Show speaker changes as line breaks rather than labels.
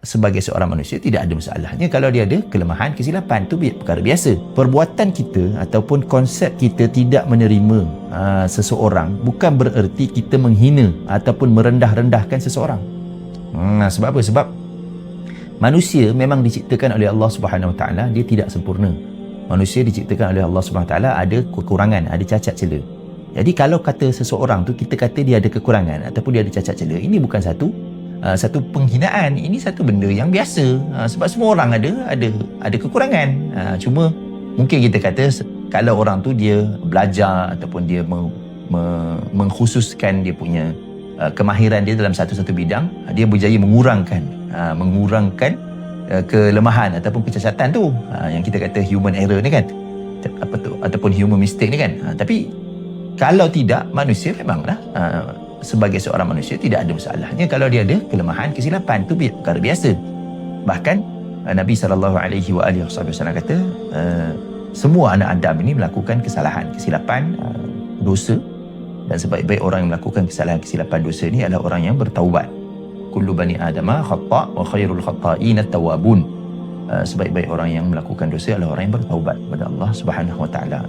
sebagai seorang manusia tidak ada masalahnya kalau dia ada kelemahan, kesilapan. Itu perkara biasa. Perbuatan kita ataupun konsep kita tidak menerima seseorang bukan bererti kita menghina ataupun merendah-rendahkan seseorang. Sebab apa? Sebab manusia memang diciptakan oleh Allah Subhanahu Wa Taala, dia tidak sempurna. Manusia diciptakan oleh Allah Subhanahu Wa Taala ada kekurangan, ada cacat cela. Jadi kalau kata seseorang tu kita kata dia ada kekurangan ataupun dia ada cacat cela, ini bukan satu penghinaan, ini satu benda yang biasa. Sebab semua orang ada kekurangan. Cuma mungkin kita kata kalau orang tu dia belajar ataupun dia mengkhususkan dia punya kemahiran dia dalam satu bidang, dia berjaya mengurangkan kelemahan ataupun kecacatan tu, yang kita kata human error ni kan, ataupun human mistake ni kan. Tapi kalau tidak, manusia memanglah sebagai seorang manusia tidak ada masalahnya kalau dia ada kelemahan, kesilapan. Itu perkara biasa. Bahkan Nabi SAW kata semua anak Adam ini melakukan kesalahan, kesilapan, dosa, dan sebaik-baik orang yang melakukan kesalahan, kesilapan, dosa ini adalah orang yang bertaubat. Kullu bani adama khata' wa khairul khata'in at-tawwabun. Sebaik-baik orang yang melakukan dosa adalah orang yang bertaubat kepada Allah Subhanahu Wa Taala.